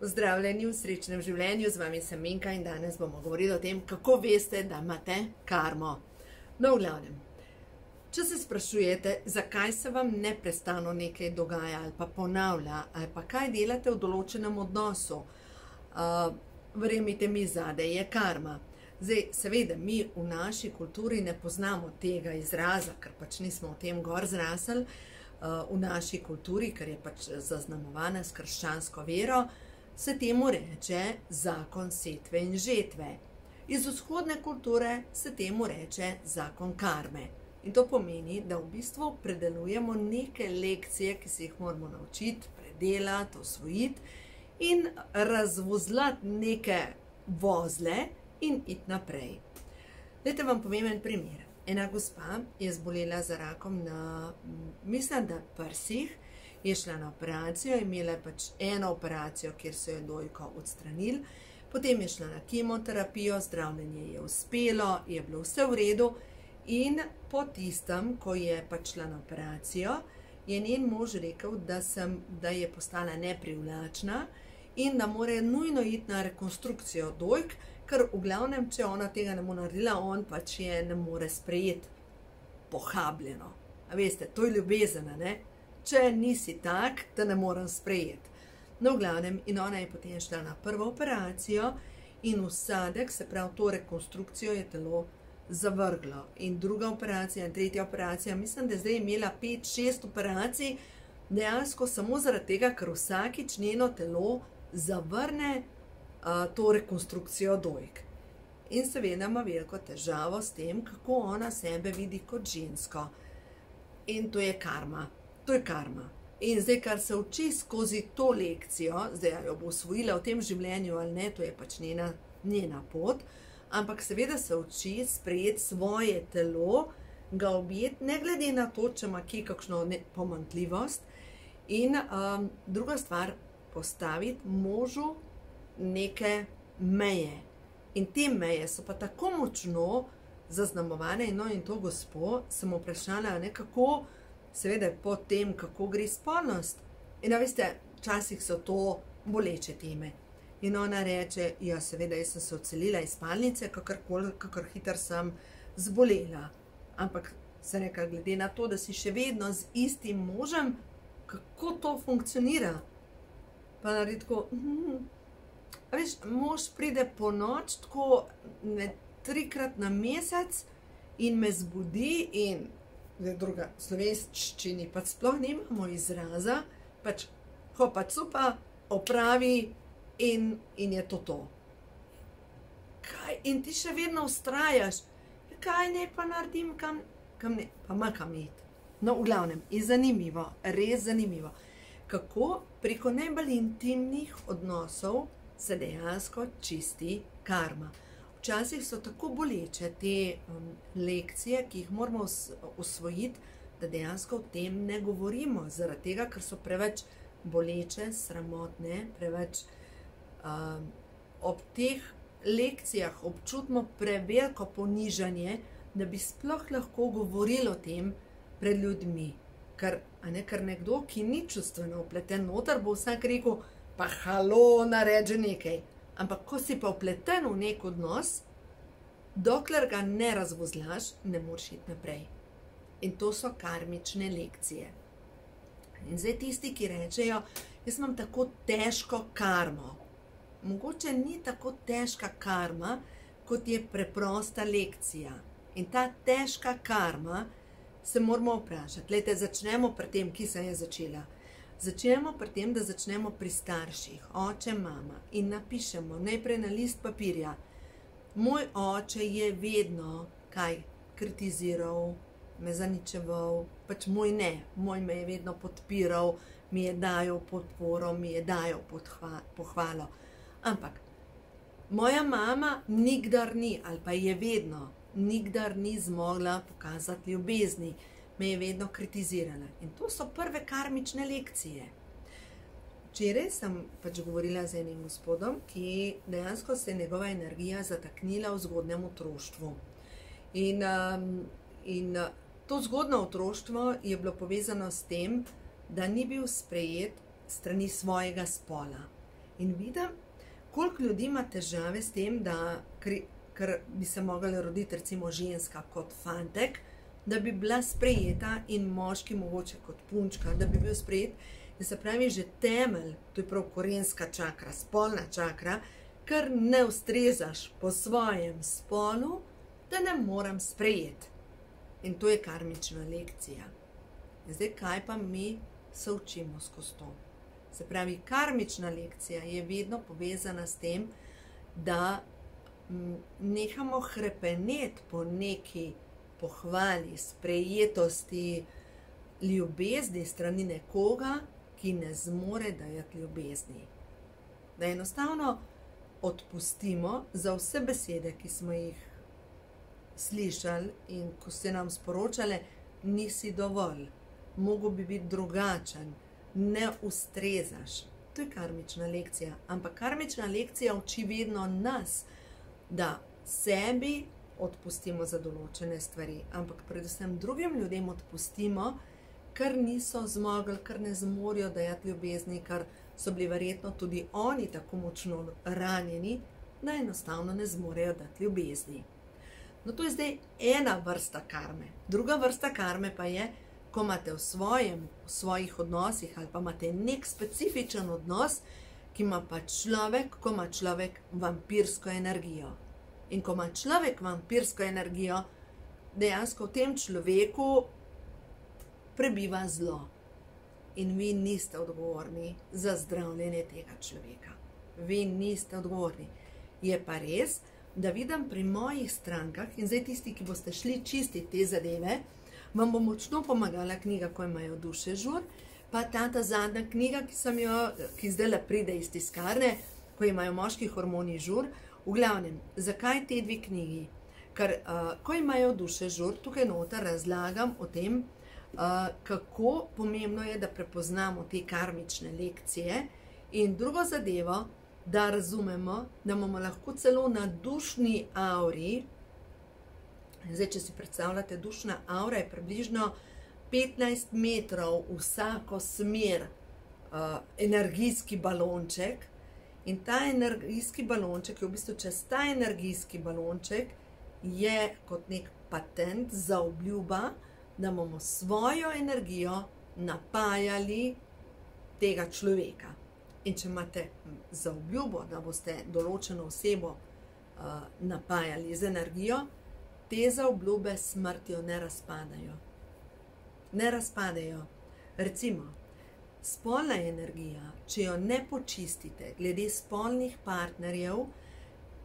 Pozdravljeni v srečnem življenju, z vami sem Minka in danes bomo govorili o tem, kako veste, da imate karmo. No, v glavnem, če se sprašujete, zakaj se vam neprestano nekaj dogaja ali pa ponavlja, ali pa kaj delate v določenem odnosu, verjemite mi, zadaj je karma. Zdaj, seveda, mi v naši kulturi ne poznamo tega izraza, ker pač nismo v tem gor zrasli, v naši kulturi, ker je pač zaznamovana s krščansko vero, se temu reče zakon setve in žetve. Iz vzhodne kulture se temu reče zakon karme. In to pomeni, da v bistvu predelujemo neke lekcije, ki se jih moramo naučiti, predelati, osvojiti in razvozlati neke vozle in iti naprej. Dajte vam povem en primer. Ena gospa je zbolela za rakom na, mislim, da prsih, je šla na operacijo, imela pač eno operacijo, kjer so jo dojko odstranili, potem je šla na kemoterapijo, zdravljenje je uspelo, je bilo vse v redu in po tistem, ko je pač šla na operacijo, je njen mož rekel, da je postala neprivlačna in da mora nujno iti na rekonstrukcijo dojk, ker v glavnem, če ona tega ne bo naredila, on pač je ne more sprejeti pohabljeno. A veste, to je ljubezen, ne? Če nisi tak, te ne morem sprejeti. No, v glavnem, in ona je potem šla na prvo operacijo in vsadek, se pravi to rekonstrukcijo, je telo zavrglo. In druga operacija in tretja operacija, mislim, da je zdaj imela 5-6 operacij, dejansko samo zaradi tega, ker vsakič njeno telo zavrne to rekonstrukcijo dojk. In seveda ima veliko težavo s tem, kako ona sebe vidi kot žensko. In to je karma. To je karma. In zdaj, kar se uči skozi to lekcijo, zdaj jo bo osvojila v tem življenju ali ne, to je pač njena pot, ampak seveda se uči sprejeti svoje telo, ga objeti, ne glede na to, če ima kje kakšno pomanjkljivost. In druga stvar, postaviti možu neke meje. In te meje so pa tako močno zaznamovane, no, in to gospo sem vprašala, kako, seveda po tem, kako gre spolnost. In veste, včasih so to boleče teme. In ona reče, ja, seveda, jaz sem se odselila iz spalnice, kakor hitro sem zbolela. Ampak se reka, glede na to, da si še vedno z istim možem, kako to funkcionira? Pa naredi tako, veš, mož pride po noč, tako 3-krat na mesec in me zbudi in druga, v slovenščini pa sploh nimamo izraza, pač hopa cupa, opravi in je to. Kaj? In ti še vedno vztrajaš, kaj ne pa naredim, kam ne, pa ima kam iti. No, v glavnem, je zanimivo, res zanimivo, kako preko najbolj intimnih odnosov se dejansko čisti karma. Včasih so tako boleče te lekcije, ki jih moramo osvojiti, da dejansko o tem ne govorimo, zaradi tega, ker so preveč boleče, sramotne, preveč ob teh lekcijah občutimo preveliko ponižanje, da bi sploh lahko govorili o tem pred ljudmi. Ker nekdo, ki ni čustveno vpleten noter, bo vsak rekel, pa halo, naredi nekaj. Ampak ko si pa vpleten v nek odnos, dokler ga ne razvozlaš, ne moreš iti naprej. In to so karmične lekcije. In zdaj tisti, ki rečejo, jaz imam tako težko karmo. Mogoče ni tako težka karma, kot je preprosta lekcija. In ta težka karma se moramo vprašati. Glejte, začnemo pri tem, ki se je začela. Začnemo pri tem, da začnemo pri starših, oče, mama, in napišemo najprej na list papirja. Moj oče je vedno kritiziral, me zaničeval, pač moj me je vedno podpiral, mi je dajal podporo, mi je dajal pohvalo. Ampak moja mama nikdar ni, ali pa je vedno, nikdar ni zmogla pokazati ljubezni. Me je vedno kritizirala. In to so prve karmične lekcije. Včeraj sem pač govorila z enim gospodom, ki dejansko se je njegova energija zataknila v zgodnjem otroštvu. In to zgodno otroštvo je bilo povezano s tem, da ni bil sprejet strani svojega spola. In vidim, koliko ljudi ima težave s tem, da ker bi se mogla roditi recimo ženska kot fantek, da bi bila sprejeta in moški mogoče kot punčka, da bi bil sprejet. In se pravi, že temelj, to je prav korenska čakra, spolna čakra, ker ne ustrezaš po svojem spolu, da ne moram sprejeti. In to je karmična lekcija. In zdaj, kaj pa mi se učimo skozi to? Se pravi, karmična lekcija je vedno povezana s tem, da nehamo hrepeneti po neki pohvali, sprejetosti, ljubezni strani nekoga, ki ne zmore dajati ljubezni. Da enostavno odpustimo za vse besede, ki smo jih slišali in ko ste nam sporočali, nisi dovolj, mogo bi biti drugačen, ne ustrezaš. To je karmična lekcija, ampak karmična lekcija uči vedno nas, da sebi odpustimo za določene stvari, ampak predvsem drugim ljudem odpustimo, ker niso zmogli, ker ne zmorijo dajati ljubezni, ker so bili verjetno tudi oni tako močno ranjeni, da enostavno ne zmorejo dati ljubezni. No, to je zdaj ena vrsta karme. Druga vrsta karme pa je, ko imate v svojih odnosih ali pa imate nek specifičen odnos, ki ima pa človek, ko ima človek vampirsko energijo. In ko ima človek vampirsko energijo, dejansko v tem človeku prebiva zlo. In vi niste odgovorni za zdravljenje tega človeka. Vi niste odgovorni. Je pa res, da vidim pri mojih strankah, in zdaj tisti, ki boste šli čistiti te zadeve, vam bo močno pomagala knjiga, ko imajo duše žur, pa ta zadnja knjiga, ki zdaj le pride iz tiskarne, ko imajo moški hormoni žur. V glavnem, zakaj te dve knjigi? Ker ko imajo duše žur, tukaj noter razlagam o tem, kako pomembno je, da prepoznamo te karmične lekcije, in drugo zadevo, da razumemo, da imamo lahko celo na dušni auri. Zdaj, če si predstavljate, dušna aura je približno 15 metrov vsako smer energijski balonček, in ta energijski balonček je v bistvu čez ta energijski balonček je kot nek patent za obljuba, da bomo svojo energijo napajali tega človeka. In če imate za obljubo, da boste določeno osebo napajali z energijo, te zaobljube s smrtjo ne razpadajo. Ne razpadajo. Recimo, spolna energija, če jo ne počistite glede spolnih partnerjev,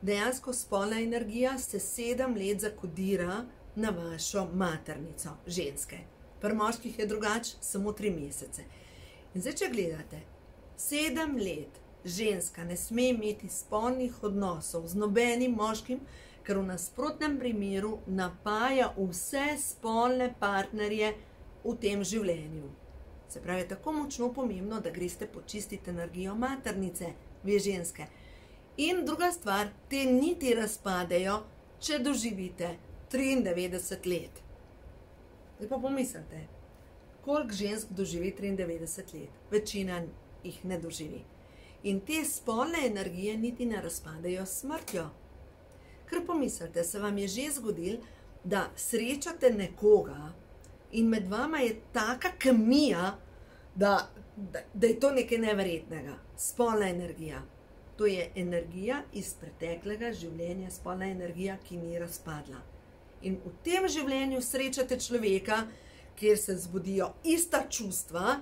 dejansko spolna energija se 7 let zakodira na vašo maternico ženske. Pri moških je drugače, samo 3 mesece. In zdaj, če gledate, 7 let ženska ne sme imeti spolnih odnosov z nobenim moškim, ker v nasprotnem primeru napaja vse spolne partnerje v tem življenju. Se pravi, je tako močno pomembno, da greste počistiti energijo maternice, vi ženske. In druga stvar, te niti razpadejo, če doživite 93 let. Zdaj pa pomislite, koliko žensk doživi 93 let? Večina jih ne doživi. In te spolne energije niti ne razpadejo s smrtjo. Ker pomislite, se vam je že zgodilo, da srečate nekoga in med vama je taka kemija, da je to nekaj neverjetnega. Spolna energija. To je energija iz preteklega življenja, spolna energija, ki ni razpadla. In v tem življenju srečate človeka, kjer se zbudijo ista čustva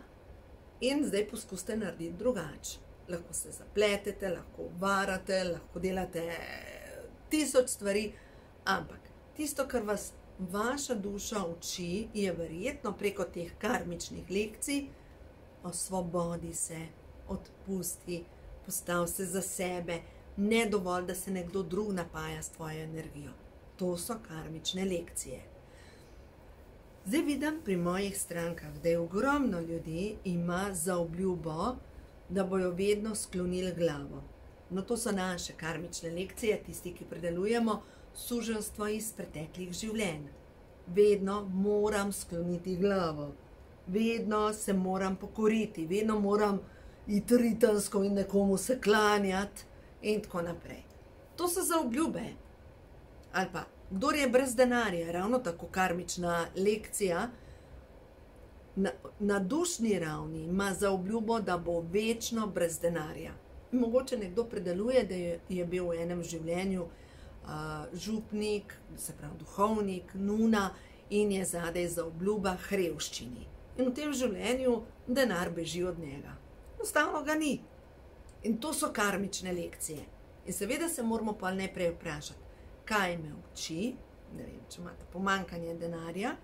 in zdaj poskusite narediti drugače. Lahko se zapletete, lahko varate, lahko delate 1000 stvari, ampak tisto, kar vas vaša duša uči, je verjetno preko teh karmičnih lekcij: osvobodi se, odpusti, postav se za sebe, ne dovolj, da se nekdo drug napaja s tvojo energijo. To so karmične lekcije. Zdaj vidim pri mojih strankah, da je ogromno ljudi ima za obljubo, da bojo vedno sklonili glavo. No, to so naše karmične lekcije, tisti, ki predelujemo suženjstvo iz preteklih življenj. Vedno moram skloniti glavo, vedno se moram pokoriti, vedno moram iti ritansko in nekomu se klanjati in tako naprej. To so za obljube. Ali pa, kdor je brez denarja, ravno tako karmična lekcija, na dušni ravni ima za obljubo, da bo večno brez denarja. Mogoče nekdo predeluje, da je bil v enem življenju župnik, se pravi duhovnik, nuna in je zadej za obljuba revščini. In v tem življenju denar beži od njega. Enostavno ga ni. In to so karmične lekcije. In seveda se moramo pa najprej vprašati, kaj me uči, ne vem, če imate pomanjkanje denarja,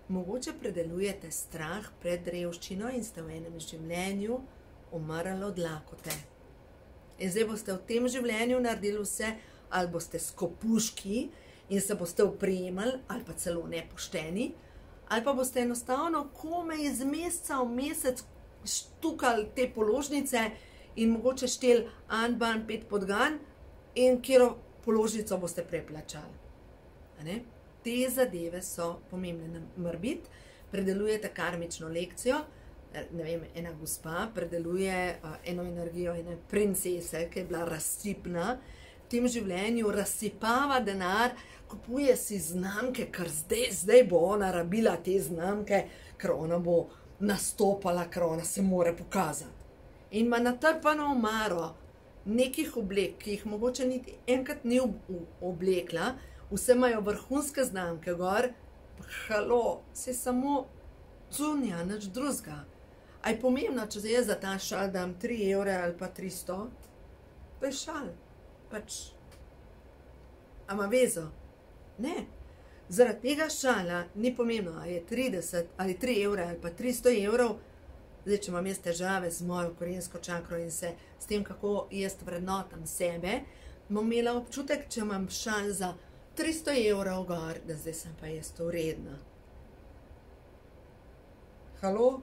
mogoče predelujete strah pred revščino in ste v enem življenju umrli od lakote. In zdaj boste v tem življenju naredili vse, ali boste skopuški in se boste oprijemali, ali pa celo nepošteni, ali pa boste enostavno komaj iz meseca v mesec štukali te položnice in mogoče šteli anban 5 podgan in katero položnico boste preplačali. Te zadeve so pomembne. Morebiti predelujete karmično lekcijo, ne vem, ena gospa predeluje eno energijo ene princese, ki je bila razsipna, v tem življenju razsipava denar, kupuje si znamke, ker zdaj bo ona rabila te znamke, ker ona bo nastopala, ker ona se more pokazati. In ima natrpano omaro nekih oblek, ki jih mogoče niti enkrat ni oblekla, vse imajo vrhunske znamke gor, halo, se samo cunja, nič drugega. A je pomembno, če zdaj jaz za ta šal dam 3 evre ali pa 300, pa je šal. Pač, a ima vezo? Ne. Zaradi tega šala ni pomembno, ali je 30 ali 3 evre ali pa 300 evrov. Zdaj, če imam jaz težave z mojo korensko čakro in se s tem, kako jaz vrednotam sebe, bom imela občutek, če imam šal za 300 evrov gor, da zdaj sem pa jaz to vredna. Halo?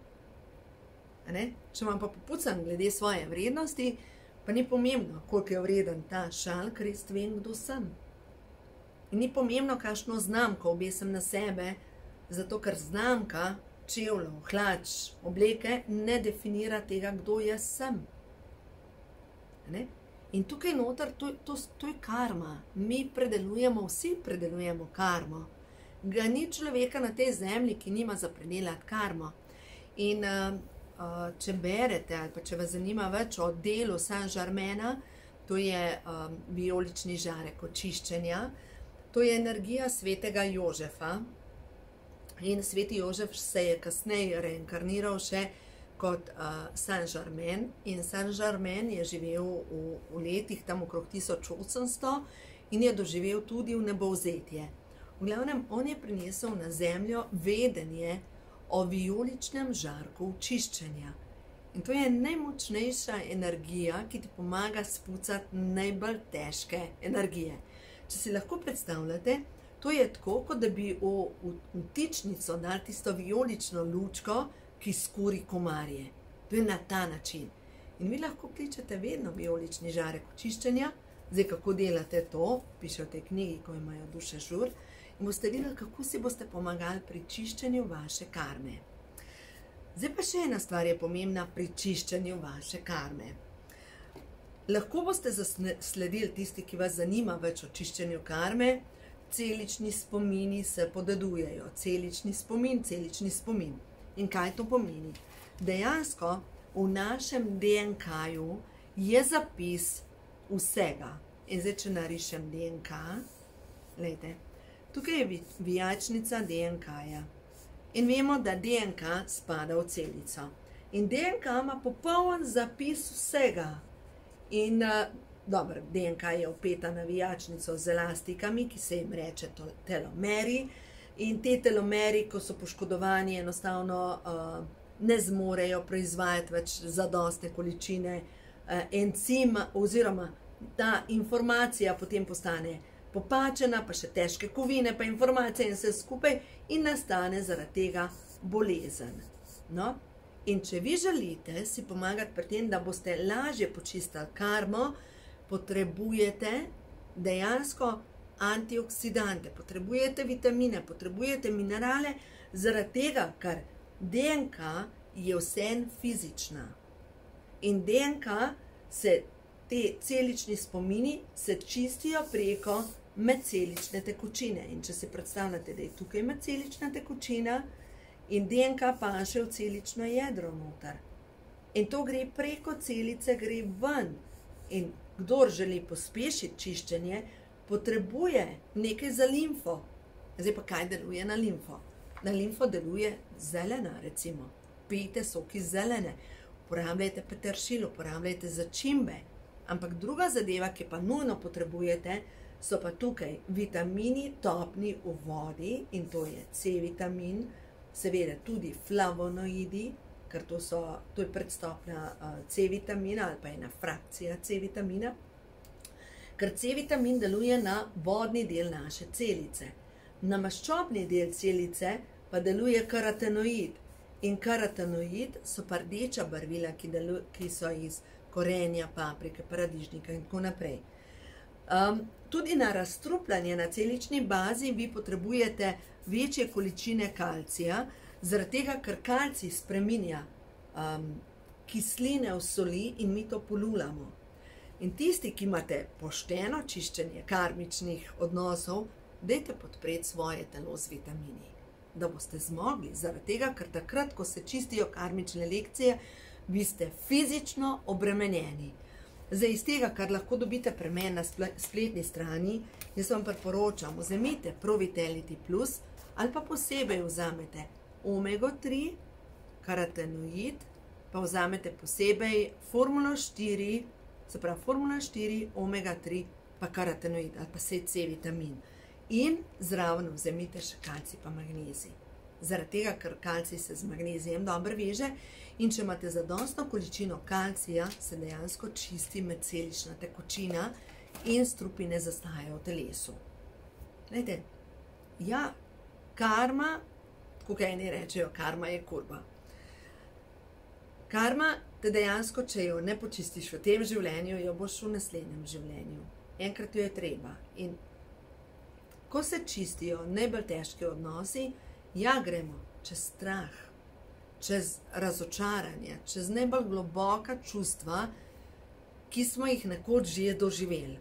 Če imam pa popucan glede svoje vrednosti, pa ni pomembno, koliko je vreden ta šal, ker jaz vem, kdo sem. In ni pomembno, kakšno znamko obesem na sebe, zato ker znamka čevljev, hlač, obleke ne definira tega, kdo jaz sem. In tukaj noter, to je karma. Mi predelujemo, vsi predelujemo karmo. Ga ni človeka na tej zemlji, ki nima za predelati karmo. In če berete ali pa če vas zanima več o delu Saint-Germaina, to je vijolični žarek očiščenja, to je energija svetega Jožefa. In sveti Jožef se je kasneje reinkarniral še kot Saint-Germain. In Saint-Germain je živel v letih tam okrog 1800 in je doživel tudi v nebovzetje. V glavnem, on je prinesel na zemljo vedenje o vijoličnem žarku očiščenja. In to je najmočnejša energija, ki ti pomaga spucati najbolj težke energije. Če si lahko predstavljate, to je tako, kot da bi v vtičnico dali tisto vijolično lučko, ki skuri komarje. To je na ta način. In vi lahko kličete vedno vijolični žarek očiščenja. Zdaj, kako delate to, piše v tej knjigi, ko imajo duše žur, in boste videli, kako si boste pomagali pri čiščenju vaše karme. Zdaj pa še ena stvar je pomembna pri čiščenju vaše karme. Lahko boste zasledili tisti, ki vas zanima več o čiščenju karme, celični spomini se podedujejo. Celični spomin. In kaj to pomeni? Dejansko v našem DNK-ju je zapis vsega. In zdaj, če narišem DNK, gledajte, tukaj je vijačnica DNK-ja. In vemo, da DNK spada v celico. In DNK ima popoln zapis vsega. In dobro, DNK je opeta na vijačnico z elastikami, ki se jim reče telomeri. In te telomeri, ko so poškodovani, enostavno ne zmorejo proizvajati več zadostne količine encima, oziroma ta informacija potem postane popačena, pa še težke kovine, pa informacija in vse skupaj in nastane zaradi tega bolezen. No? In če vi želite si pomagati pri tem, da boste lažje počistili karmo, potrebujete dejansko antioksidante, potrebujete vitamine, potrebujete minerale, zaradi tega, ker DNK je vseeno fizična. In DNK se, te celični spomini se čistijo preko medcelične tekočine. In če si predstavljate, da je tukaj medcelična tekočina in DNK paše v celično jedro noter. In to gre preko celice, gre ven. In kdor želi pospešiti čiščenje, potrebuje nekaj za limfo. Zdaj pa kaj deluje na limfo? Na limfo deluje zelena, recimo. Pijte sok iz zelene, uporabljajte peteršilj, uporabljajte začimbe. Ampak druga zadeva, ki pa nujno potrebujete, so pa tukaj vitamini topni v vodi in to je C-vitamin, seveda tudi flavonoidi, ker to je predstopnja C-vitamina ali pa ena frakcija C-vitamina, ker C-vitamin deluje na vodni del naše celice. Na maščobni del celice pa deluje karotenoid. In karotenoid so pa rdeča barvila, ki so iz korenja, paprike, paradižnika in tako naprej. Tudi na razstrupljanje na celični bazi vi potrebujete večje količine kalcija, zaradi tega, ker kalcij spreminja kisline v soli in mi to polulamo. In tisti, ki imate pošteno čiščenje karmičnih odnosov, dajte podpreti svoje telo z vitamini, da boste zmogli, zaradi tega, ker takrat, ko se čistijo karmične lekcije, vi ste fizično obremenjeni. Zdaj, iz tega, kar lahko dobite pri meni na spletni strani, jaz vam priporočam, vzemite Pro-Vitality Plus ali pa posebej vzamete omega 3, karotenoid, pa vzamete posebej formulo 4, se pravi formula 4, omega 3, pa karotenoid ali pa C-vitamin. In zraven vzemite še kalcij pa magnezij. Zaradi tega, ker kalcij se z magnezijem dobro veže in če imate zadostno količino kalcija, se dejansko čisti medcelična tekočina in strupi ne zastajajo v telesu. Glejte, ja, karma, tako kaj eni rečejo, karma je kurba. Karma te dejansko, če jo ne počistiš v tem življenju, jo boš v naslednjem življenju. Enkrat jo je treba. In ko se čistijo najbolj težki odnosi, ja, gremo čez strah, čez razočaranje, čez najbolj globoka čustva, ki smo jih nekoč že doživeli.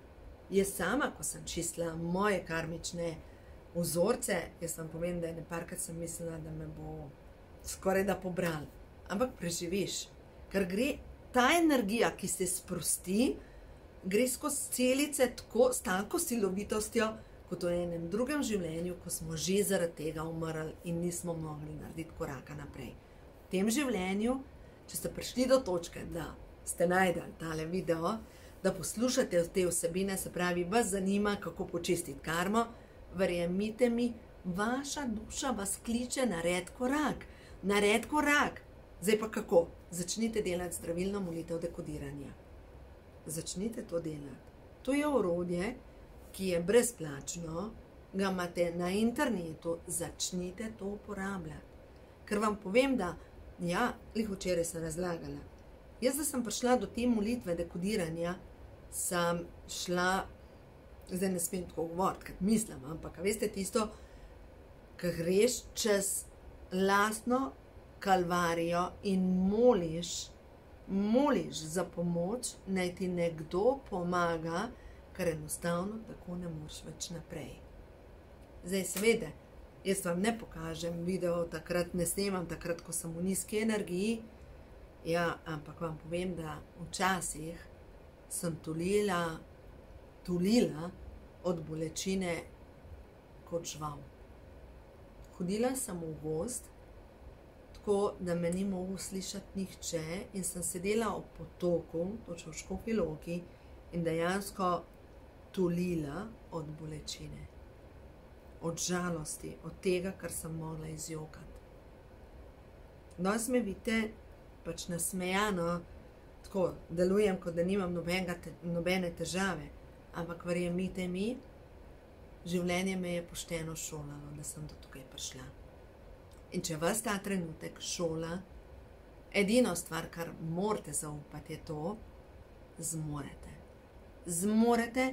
Jaz sama, ko sem čistila moje karmične vzorce, jaz vam povem, da je neparkrat sem mislila, da me bo skoraj da pobral. Ampak preživiš, ker gre ta energija, ki se sprosti, gre skozi celice tako s tanko silovitostjo, kot v enem drugem življenju, ko smo že zaradi tega umrli in nismo mogli narediti koraka naprej. V tem življenju, če ste prišli do točke, da ste najdeli tale video, da poslušate te vsebine, se pravi, vas zanima, kako počistiti karmo, verjemite mi, vaša duša vas kliče, nared korak. Nared korak. Zdaj pa kako? Začnite delati zdravilno molitev dekodiranja. Začnite to delati. To je orodje, ki je brezplačno, ga imate na internetu, začnite to uporabljati. Ker vam povem, da, ja, včeraj sem razlagala, jaz, da sem prišla do te molitve dekodiranja, sem šla, zdaj ne smem tako govoriti, kot mislim, ampak veste tisto, ko greš čez lastno kalvarijo in moliš za pomoč, naj ti nekdo pomaga, ker enostavno tako ne moreš več naprej. Zdaj, seveda, jaz vam ne pokažem video, takrat ne snemam, takrat, ko sem v nizki energiji, ja, ampak vam povem, da včasih sem tulila od bolečine kot žival. Hodila sem v gozd, tako da me ni mogel slišati nihče in sem sedela ob potoku, točno v Škofji Loki, in dejansko tulila od bolečine, od žalosti, od tega, kar sem mogla izjokati. Danes me vidite pač nasmejano, tako delujem, kot da nimam nobene težave, ampak verjemite mi, življenje me je pošteno šolalo, da sem do tukaj prišla. In če vas ta trenutek šola, edino stvar, kar morate zaupati, je to, zmorete. Zmorete,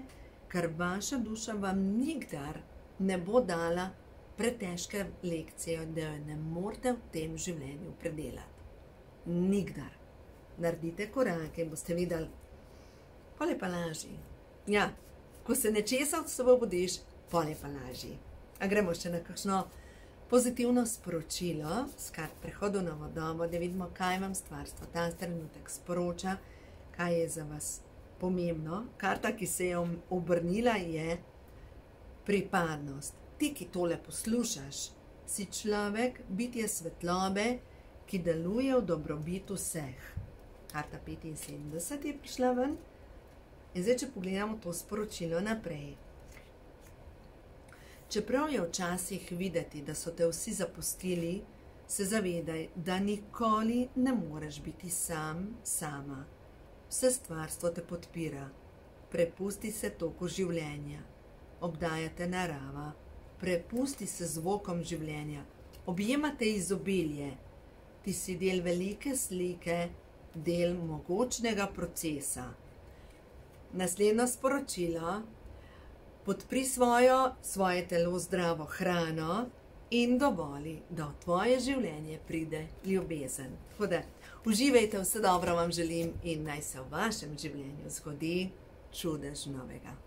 ker vaša duša vam nikdar ne bo dala pretežke lekcije, da jo ne morete v tem življenju predelati. Nikdar. naredite korake in boste videli, pol je pa lažji. Ja, ko se nečesa osvobodiš, pol je pa lažji. A gremo še na kakšno pozitivno sporočilo s kart prehodu v novo dobo, da vidimo, kaj vam stvarstvo ta trenutek sporoča, kaj je za vas pomembno. Karta, ki se je obrnila, je pripadnost. Ti, ki tole poslušaš, si človek, bitje svetlobe, ki deluje v dobrobit vseh. Karta 75 je prišla ven. In zdaj, če pogledamo to sporočilo naprej. Čeprav je včasih videti, da so te vsi zapustili, se zavedaj, da nikoli ne moreš biti sam, sama. Vse stvarstvo te podpira. Prepusti se toku življenja. Obdajate narava. Prepusti se zvokom življenja. Objemate izobilje. Ti si del velike slike, del mogočnega procesa. Naslednjo sporočilo. Podpri svoje telo zdravo hrano in dovoli, da v tvoje življenje pride ljubezen. Tako da uživajte, vse dobro vam želim in naj se v vašem življenju zgodi čudež novega.